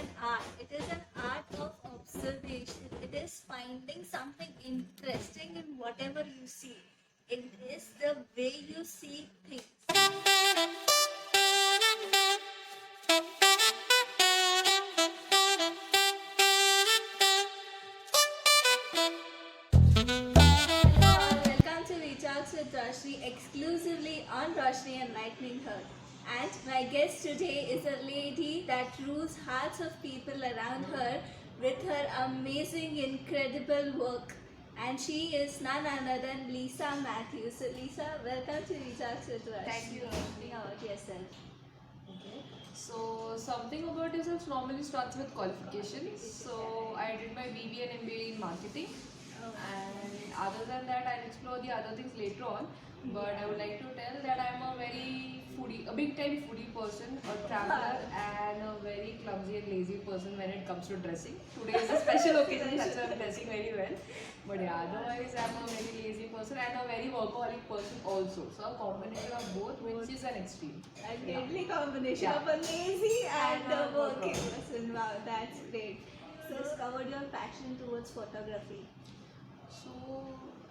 an art. It is an art of observation. It is finding something interesting in whatever you see. It is the way you see things. Hello all, welcome to Recharge with Roshni exclusively on Roshni Enlightening Her. And my guest today is a lady that rules hearts of people around her with her amazing, incredible work. And she is none other than Lisa Matthews. So Lisa, welcome to Recharge with Roshni. Thank you, Roshni. How about yourself? Okay. So something about yourself normally starts with qualifications. So I did my BBA and MBA in marketing, and other than that, I'll explore the other things later on. But I would like to tell that I'm a very foodie, a big time foodie person, a traveler, and a very clumsy and lazy person when it comes to dressing. Today is a special occasion, that's why I'm dressing very well. But yeah, otherwise I'm a very lazy person and a very workaholic person also. So a combination of both, which is an extreme. A deadly combination Yeah. of a lazy and And a a working workaholic. person. Wow, that's great. So discovered your passion towards photography. So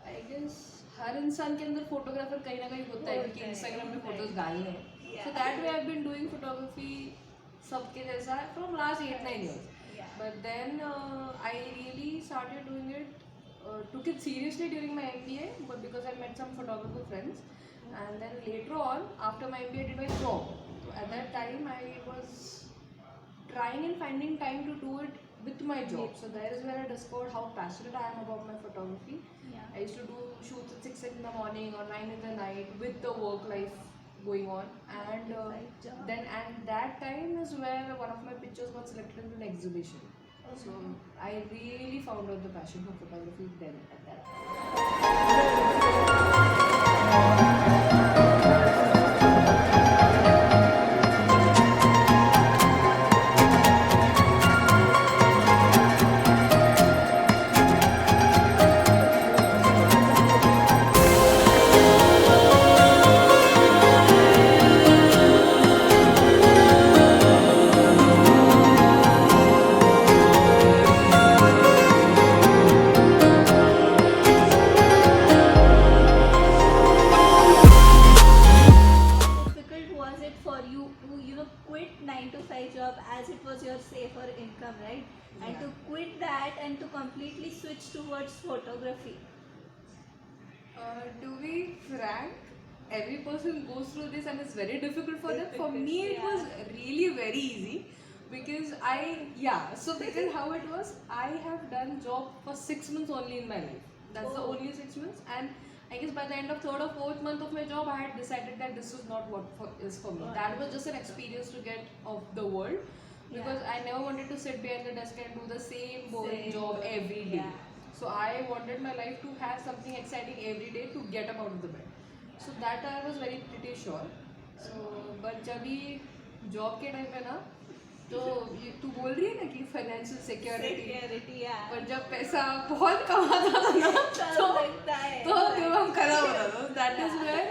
I guess हर इंसान के अंदर photographer कहीं ना कहीं होता है क्योंकि Instagram में फोटोज डालने हैं so that way I have been doing photography सबके जैसा from last 8-9 years Yeah. but then I really started doing it took it seriously during my MBA but because I met some photographer friends and then later on after my MBA I did my job so at that time I was trying and finding time to do it with my job. So there is where I discovered how passionate I am about my photography. Yeah. I used to do shoots at 6 in the morning or 9 in the night with the work life going on. And Right job. then at that time is where one of my pictures got selected into an exhibition. So I really found out the passion for photography then at that time. How difficult was it for you to quit 9 to 5 job as it was your safer income, right? And Yeah. to quit that and to completely switch towards photography. To be frank, every person goes through this and it's very difficult for them. For me, it was really very easy because because how it was, I have done job for 6 months only in my life. That's the Oh. only 6 months, and I guess by the end of third or fourth month of my job, I had decided that this is not is for me. That was just an experience to get of the world because I never wanted to sit behind the desk and do the same boring Same job work, every day. yeah. So I wanted my life to have something exciting every day to get up out of the bed. So that I was very pretty sure. So but जब भी job के time पे ना तो तू बोल रही है ना कि फाइनेंशियल सिक्योरिटी Security, yeah. पर जब पैसा बहुत कमाता था ना तो लगता है तो दिमाग खराब हो रहा था that is where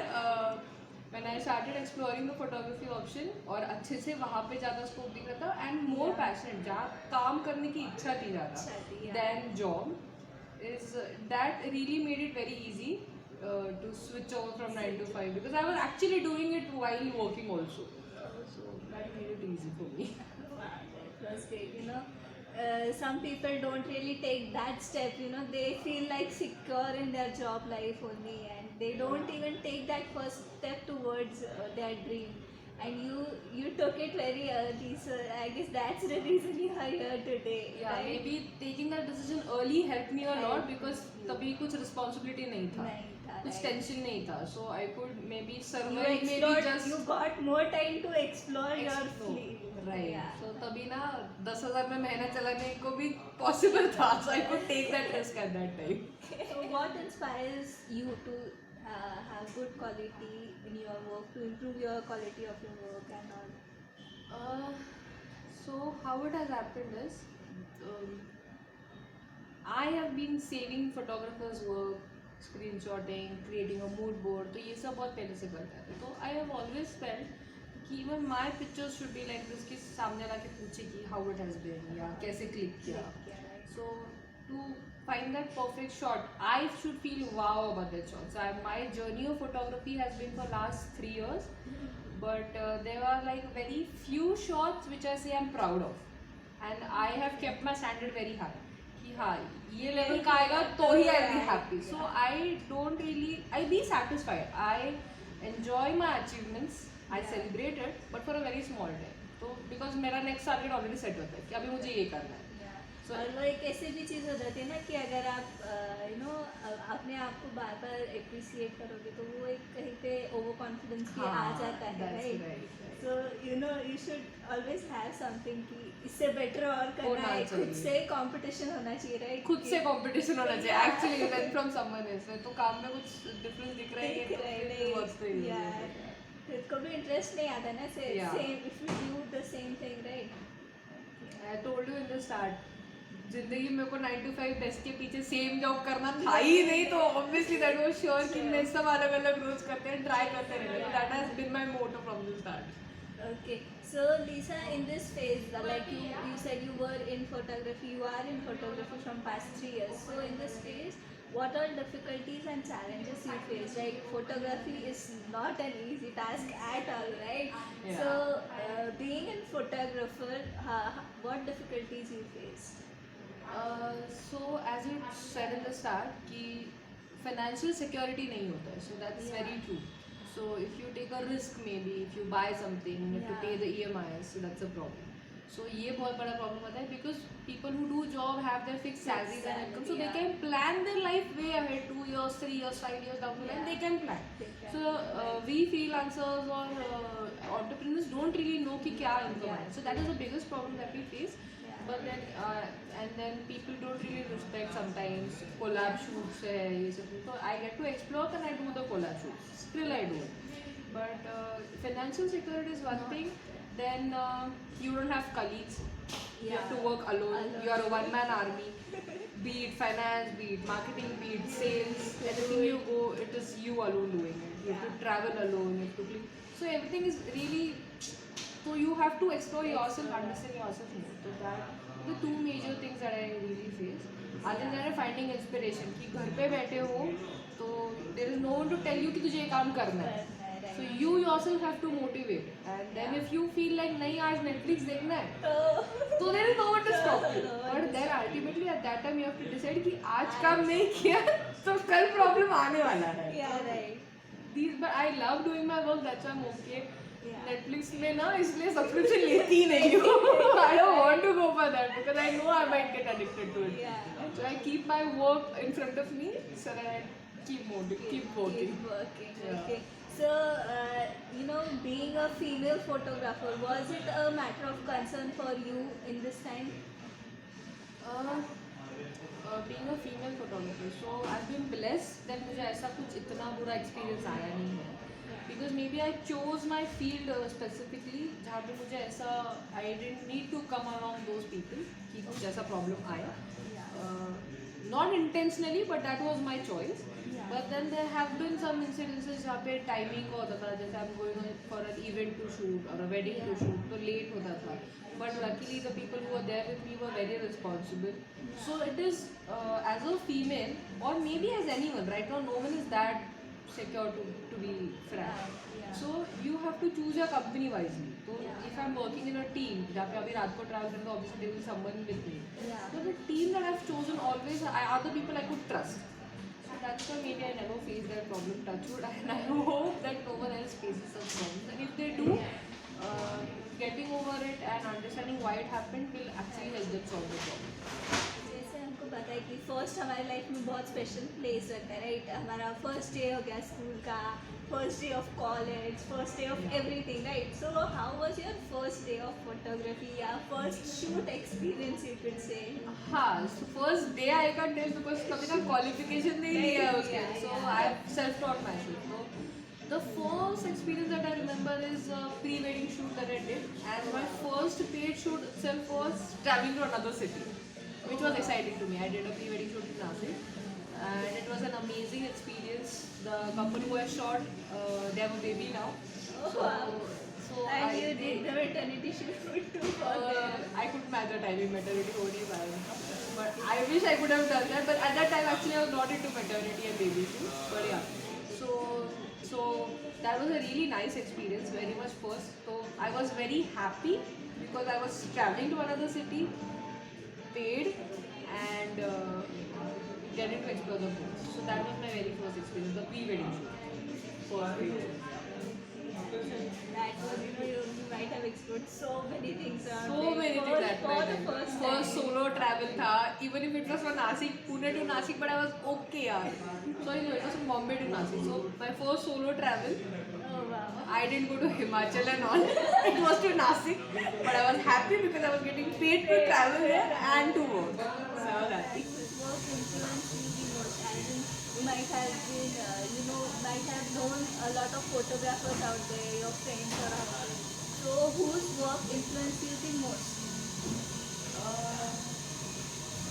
when I started exploring the photography option और अच्छे से वहाँ पे ज़्यादा स्कोप दिख रहा था and more passionate जहाँ काम करने की इच्छा थी ज़्यादा इच्छा थी, yeah. than job is that really made it very easy to switch over from 9 to 5 because I was actually doing it while working also so that made it easy for me. That was great. Some people don't really take that step. They feel like secure in their job life only, and they don't even take that first step towards their dream. And you took it very early, so I guess that's the reason you are here today. Yeah, right? maybe taking that decision early helped me a lot because तभी कुछ responsibility नहीं था नहीं था, कुछ right. tension नहीं था so I could maybe You survive maybe explored. just You got more time to explore your explore. field. Right. Yeah. So तभी ना 10,000 में महीना चलाने को भी possible था so I could take that risk at that time. So what inspires you to have good quality in your work, to improve your quality of your work and all? So how it has happened is um, I have been saving photographers' work, screenshotting, creating a mood board. तो ये सब बहुत पहले से करता था. तो I have always felt कि even my pictures should be like this, कि सामने वाला के पूछे कि how it has been या कैसे click किया. So to find that perfect shot, I should feel wow about that shot. So my journey of photography has been for last 3 years, but there are like very few shots which I say I'm proud of, and I have kept my standard very high. कि हाँ ये level का आएगा तो ही I'll be happy. So I don't really, I be satisfied. I enjoy my achievements. I celebrate it, but for a very small time. तो because मेरा next target already set होता है कि अभी मुझे ये करना है. So, और वो एक ऐसी भी चीज़ हो जाती है ना कि अगर आप अपने आप को बार बार अप्रिसिएट करोगे तो वो एक कहीं पे ओवर कॉन्फिडेंस भी आ जाता है, right? So you should always have something कि इससे बेटर और करना है, खुद से कंपटीशन होना चाहिए, राइट? खुद से कंपटीशन होना चाहिए actually then from someone else. तो काम में कुछ डिफरेंस दिख रहा है तो फिर व्हाट्स द यूज. खुद को भी इंटरेस्ट नहीं आता ना, same if you do the same thing, right? I told you in the start, जिंदगी में को 9 to 5 डेस्क के पीछे सेम जॉब करना था ही नहीं, तो ऑब्वियसली दैट वाज श्योर कि मैं सब अलग अलग रोज करते हैं, ट्राई करते रहना. तो that has been my motto from the start. Okay, so Lisa, in this phase, like you said you were in photography, you are in photography from past 3 years. So in this phase, what are difficulties and challenges you face? Like photography is not an easy task at all, right? Yeah. So being a photographer, what difficulties you face? So as you said in the start कि financial security नहीं होता है, so that's very true. So if you take a risk, maybe if you buy something, you have to pay the EMIs, so that's a problem. So ये बहुत बड़ा problem होता है because people who do job have their fixed salaries and income, so they can plan their life way ahead, 2 years, 3 years, 5 years down the line, they can plan. So we freelancers or entrepreneurs don't really know कि क्या income है. So that is the biggest problem that we face. But then and then people don't really respect sometimes collab shoots है ये सब. So I get to explore and I do the collab shoots. Still I do it. But financial security is one thing. Then you don't have colleagues. You have to work alone. You are a one-man army. Be it finance, be it marketing, be it sales, everything you go, it is you alone doing it. You have to travel alone. You have to clean. So everything is really. So you have to explore yourself, understand yourself more. So that the two major things that I really face. Other than finding inspiration, कि घर पे बैठे हो तो there is no one to tell you कि तुझे ये काम करना है. So you yourself have to motivate. And then if you feel like नहीं आज Netflix देखना है, तो there is no one to stop you. But then ultimately at that time you have to decide कि आज काम नहीं किया तो कल problem आने वाला है. Yeah, right. But I love doing my work. That's why I'm okay. Netflix में ना इसलिए सब्सक्रिप्शन लेती ही नहीं हूँ. I don't want to go for that because I know I might get addicted to it. So I keep my work in front of me so that I keep working. Keep working. Yeah. Okay. So being a female photographer, was it a matter of concern for you in this time? Being a female photographer, so I've been blessed that मुझे ऐसा कुछ इतना बुरा experience आया नहीं है. Because maybe I chose my field specifically जहाँ पे मुझे ऐसा I didn't need to come around those people कि कुछ ऐसा problem आया. Not intentionally, but that was my choice. But then there have been some incidences जहाँ पे timing का होता था, जैसे I'm going for an event to shoot or a wedding to shoot, तो late होता था. But luckily the people who were there with me were very responsible. So it is as a female or maybe as anyone, right now no one is that secure to be frank. So you have to choose your company wisely. So if I'm working in a team, जहाँ पे अभी रात को travel करना, obviously there will be someone with me. So the team that I've chosen always are the people I could trust. So that's why maybe I never faced that problem, touch wood, and I hope that no one else faces such problems. And if they do, getting over it and understanding why it happened will actually help them solve the problem. जैसे हमको पता है कि first हमारी life में बहुत special place रखता है, राइट? हमारा फर्स्ट डे हो गया स्कूल का, first day of college, first day of everything, right? So how was your first day of photography या first shoot experience you could say? हाँ, first day I can tell because कभी ना qualification नहीं लिया है उसके, so I have self taught myself. The first experience that I remember is a pre-wedding shoot that I did, and my first paid shoot itself was traveling to another city, which was exciting to me. I did a pre-wedding shoot in Nashik, and it was an amazing experience. The couple who I shot, they have a baby now. So And you did the maternity shoot too for them. I couldn't match the timing maternity होने पाया, but I wish I could have done that. But at that time, actually, I was not into maternity and baby shoot. But yeah, so that was a really nice experience. Very much first, so I was very happy because I was traveling to another city, paid, and getting to explore the place. So that was my very first experience, the pre-wedding shoot. First pre-wedding. That was, you might have explored so many things around So it many things that for the time. first time. First solo travel था, even if it was from Nashik, Pune to Nashik, but I was okay यार. Sorry, no, it was from Bombay to Nashik. So my first solo travel, Oh wow. I didn't go to Himachal and all. It was to Nashik, but I was happy because I was getting paid to travel there and to work. So I was happy. Work influenced you the most. I think you might have been, might have known a lot of photographers out there, your friends are out there. So whose work influenced you the most? Uh,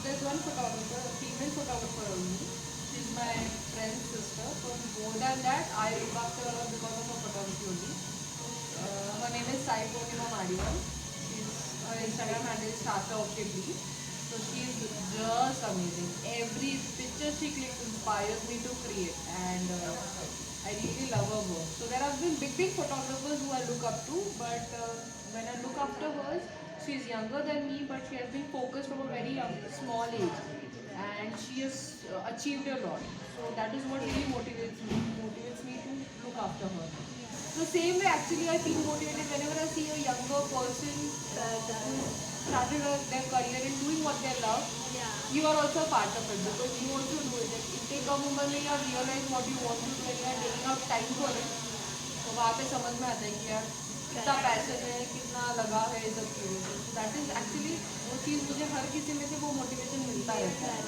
there's one photographer, a female photographer only. She's my friend's sister. So more than that, I look after her because of her photography only. Her name is Sai Purnima Madiwal. Her Instagram handle is Shasha Okshibli. So she's just amazing. Every picture she clicks inspires me to create, and I really love her work. So there have been big photographers who I look up to, but when I look after hers, she's younger than me, but she has been focused from a very small age, and she has achieved a lot. So that is what really motivates me to look after her. So same way, actually, I feel motivated whenever I see a younger person who started their career and doing what they love. Yeah. You are also a part of it because you want to do it. इतने कम उम्र में you realize what you want to do and you are taking out time for it. तो वहाँ पे समझ में आता है कि यार कितना पैशन है, कितना लगाव है ये सब चीज़ों से. So that is actually वो चीज़ मुझे हर किसी में से वो motivation मिलता रहता है.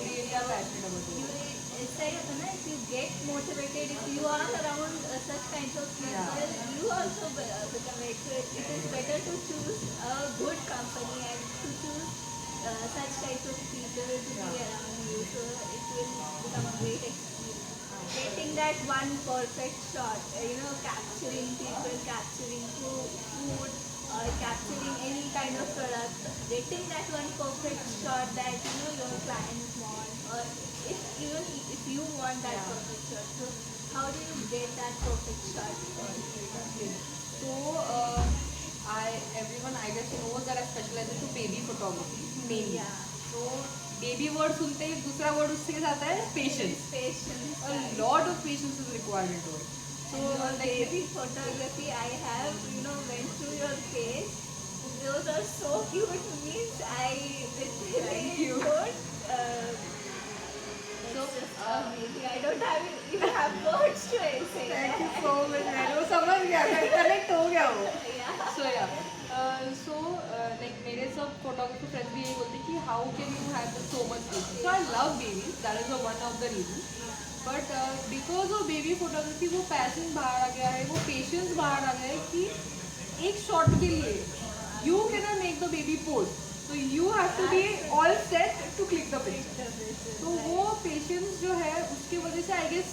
Really are passionate about it. ऐसा ही होता है ना, if you get motivated, if you are around such kinds of people, Yeah. you also become it. So it is better to choose a good company and to choose such types of people to be around you. So it will become a great experience. Getting that one perfect shot, capturing people, capturing food, or capturing any kind of product, getting that one perfect shot that your clients want, or if you want that perfect shot. So how do you get that perfect shot? So everyone I guess knows that I specialize into baby photography mainly. Yeah. So baby word सुनते ही दूसरा word उसके साथ है patience. Patience. A lot of patience is required into it. So Your baby photography, I have, went through your page. Those are so cute. Means I literally Thank you. could. So, Maybe I don't even have words to say. thank you so much. मैंने वो समझ गया, connect हो गया वो. Yeah. So yeah. Like मेरे सब photography friends भी यही बोलते हैं कि how can you have so much patience? So I love babies. That is one of the reasons. But because of baby photography वो passion बाहर आ गया है, वो patience बाहर आ गया है कि एक shot के लिए you cannot make the baby pose. So you have to be all set to click the picture. तो वो पेशेंस जो है उसकी वजह से I guess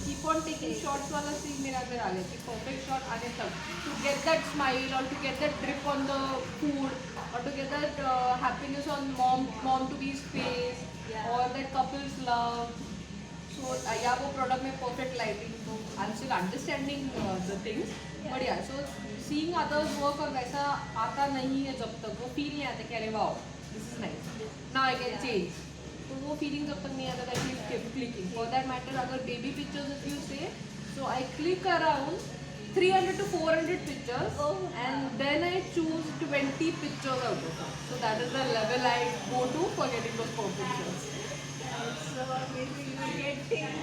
keep on taking shots वाला चीज मेरे अंदर आ गया कि परफेक्ट शॉट आने तक टू गेट दैट स्माइल और to get that drip on the food और to get that happiness on mom to be face और दैट कपल्स लव. So या वो प्रोडक्ट में परफेक्ट लाइटिंग. तो I am still understanding the things but या so seeing others work और वैसा आता नहीं है जब तक वो फील नहीं आता कि अरे wow this is nice now I can change. तो वो फीलिंग जब तक नहीं आता that we keep clicking. For that matter अगर baby pictures if you see so I click around 300 to 400 pictures and then I choose 20 pictures out of it. So that is the level I go to for getting those perfect shots. So amazing.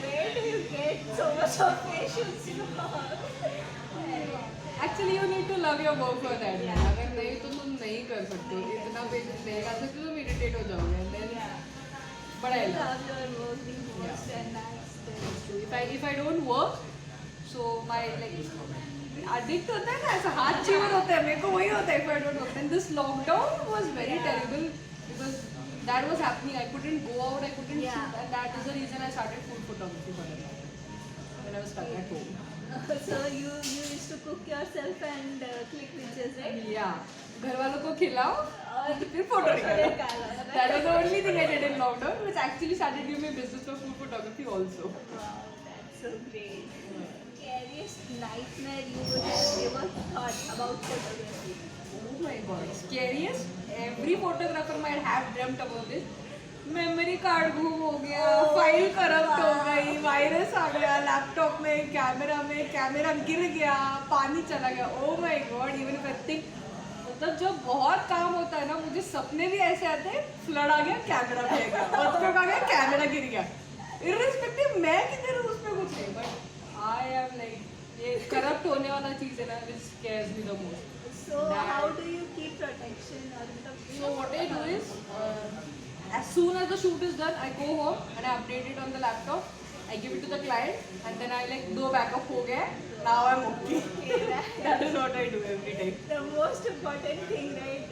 Where do you get so much of patience? Actually you need to love your work for that. अगर नहीं तो तुम नहीं कर सकते. इतना patience नहीं कर सकते तुम इरिटेट हो जाओगे. And then but I love. Love your work the most, and that's If I don't work, so my addict होता है ना ऐसा हाथ चिवर होता है मेरे को वही होता है if I don't work. And this lockdown was very terrible because that was happening. I couldn't go out, I couldn't shoot, and that is the reason I started food photography for that when I was stuck at home. So you used to cook yourself and click pictures, right? Yeah, घर वालों को खिलाओ और फिर photo निकालो. निकालो, right? That was the only thing I did in lockdown, which actually started giving me business for food photography also. Wow, that's so great. Scariest nightmare you would have ever thought about photography? Oh my god, scariest. Every photographer might have dreamt about this. Memory card गुम हो गया, file corrupt हो गई, virus आ गया laptop में, camera गिर गया, पानी चला गया. Oh my God, even if I think, मतलब जब बहुत काम होता है ना, मुझे सपने भी ऐसे आते हैं, फ्लड आ गया, कैमरा बह गया, अर्थक्वेक आ गया, कैमरा गिर गया. इररिस्पेक्टिव मैं किधर हूँ उसमें कुछ नहीं, बट आई एम लाइक ये करप्ट होने वाला चीज़ है ना, which scares me the most. So how do you keep protection or the So what I do is, as soon as the shoot is done, I go home and I update it on the laptop. I give it to the client, and then I like do backup हो गया. Now I'm okay. That is what I do every time. the most important thing, right,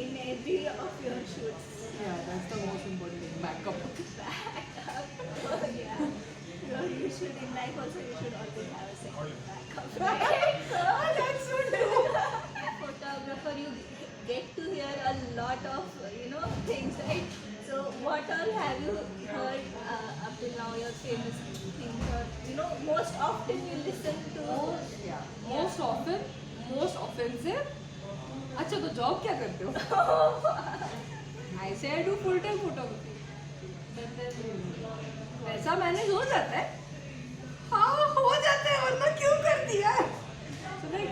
in every of your shoots? Yeah, that's the most important thing. Backup. Oh, yeah. You should, in life also, you should always have a second backup. Right? Oh, that's so true. Photographer, you get to hear a lot of, things, right? So what all have you heard up till now, your famous things, or, most often you listen to? Yeah. Most often, most offensive. अच्छा तो job क्या करते हो? I say I do full time photography. But then वैसा manage हो जाता है. हाँ हो जाता है, वरना क्यों कर दिया? So like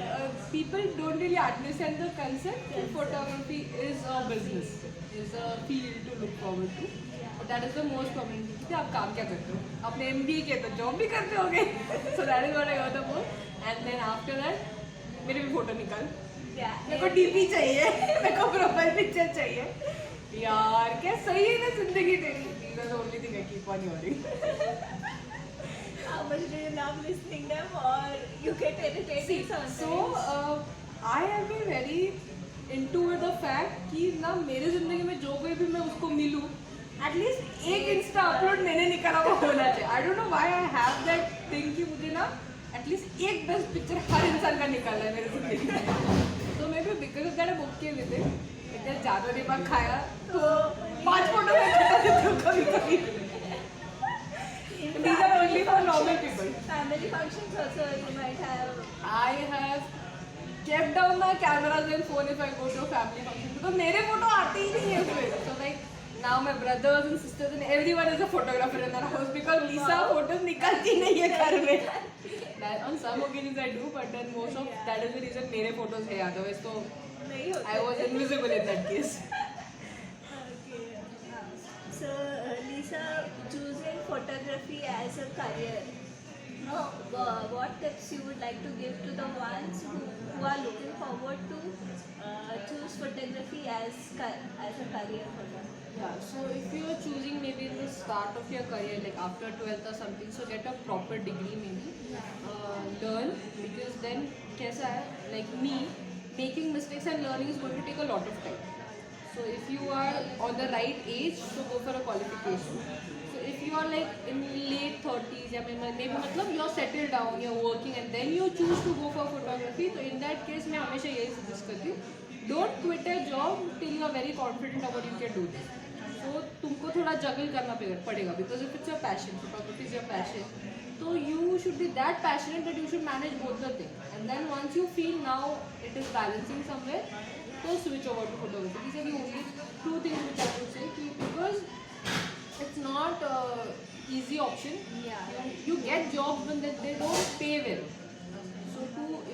people don't really understand the concept that photography is a business, is a field to look forward to. But that is the most common thing. कि आप काम क्या करते हो? आपने MBA किया तो जॉब भी करते होगे. So that is what I got about. And then after that मेरे भी फोटो निकाल. Yeah. मेरे को DP चाहिए, मेरे को प्रोफाइल पिक्चर चाहिए. यार क्या सही है ना जिंदगी तेरी. These are the only thing I keep on hearing. How much do you love listening them, or you get irritated sometimes? So I have been very into the fact कि ना मेरे जिंदगी में जो कोई भी मैं उसको मिलूँ, एटलीस्ट एक इंस्टा अपलोड मैंने निकाला हुआ होना चाहिए. I don't know why I have that thing कि मुझे ना एटलीस्ट एक बेस्ट पिक्चर हर इंसान का निकालना है मेरे जिंदगी में. तो मैं भी बिकॉज ऑफ दैट बुक किए हुए थे. इतना ज़्यादा दिमाग खाया तो 5 फोटो में खड़ा देती हूँ कभी कभी. These are only for normal people. Family functions also you might have. I have kept down my cameras and phone if I go to a family function because मेरे फोटो आते ही नहीं है उसमें. So like now my brothers and sisters and everyone is a photographer in their house because Lisa photos निकालती नहीं है घर में. That on some occasions I do, but then most of that is the reason मेरे photos है. Otherwise तो नहीं होता. I was invisible in that case. Okay. So Lisa, choosing photography as a career. What tips you would like to give to the ones who are looking forward to choose photography as a career for them? Yeah, so if you are choosing maybe in the start of your career, like after 12th or something, so get a proper degree maybe. Learn, because then kaisa hai, like me, making mistakes and learning is going to take a lot of time. So if you are on the right age, so go for a qualification. So if you are like in late 30s, या maybe मतलब you're settled down, you're working, and then you choose to go for photography, so in that case मैं हमेशा यही suggest करती हूँ, don't quit a job till you are very confident about you can do this. So तुमको थोड़ा juggle करना पड़ेगा because if it's your passion, photography is your passion, so you should be that passionate that you should manage both the things. And then once you feel now it is balancing somewhere, so switch over to photography. These are the only 2 things which I would say, because it's not easy option. Yeah. You get jobs when they don't pay well. So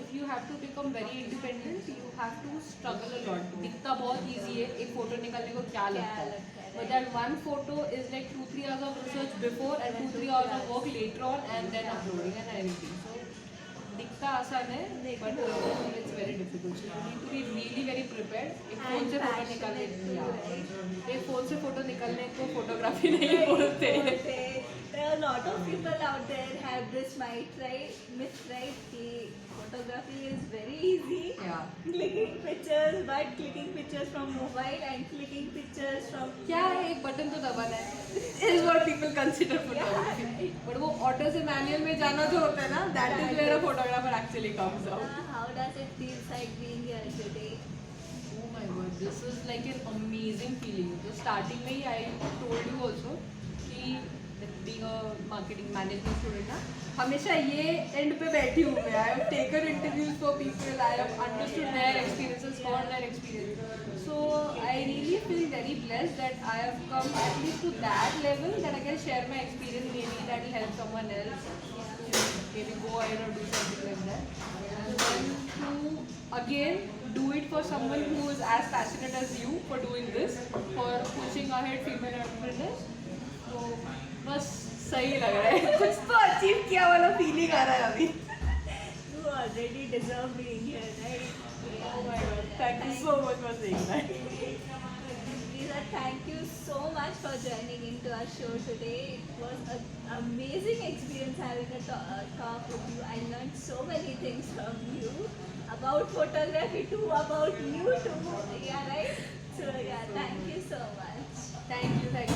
if you have to become very independent, you have to struggle a lot. दिखता बहुत easy है, एक photo निकालने को क्या लगता है. But that one photo is like 2-3 hours of research before and 2-3 hours of work later on, and then uploading and everything. So दिखता आसान है, but it's very difficult. So you need to be really very prepared. एक phone से photo निकालने, एक phone से photo निकालने को photography नहीं बोलते. There are a lot of people out there have this myth, right? कि photography is very easy. Yeah. Clicking pictures, but clicking pictures from mobile and clicking pictures from क्या है, एक button तो दबाना है is what people consider photography. Yeah. But वो auto से manual में जाना जो होता है ना, that is where a photographer actually comes out. How does it feel like being here today? Oh my god, this is like an amazing feeling. So starting में ही I told you also कि being a marketing management student ना, हमेशा ये and पे बैठी हूँ मैं. I have taken interviews for people. I have understood their experiences, got their experience. So I really feel very blessed that I have come at least to that level that I can share my experience. Maybe that will help someone else to maybe go ahead or do something like that. And then to again do it for someone who is as passionate as you for doing this, for pushing ahead female entrepreneurs. तो बस सही लग रहा है. कुछ तो achieve किया वाला फीलिंग आ रहा है अभी. You already deserve being here, right? Oh my god, thank you so much for saying that. Lisa, thank you so much for joining into our show today. It was an amazing experience having a talk with you. I learned so many things from you about photography too, about you too. Yeah, right? So yeah, thank you so much. Thank you.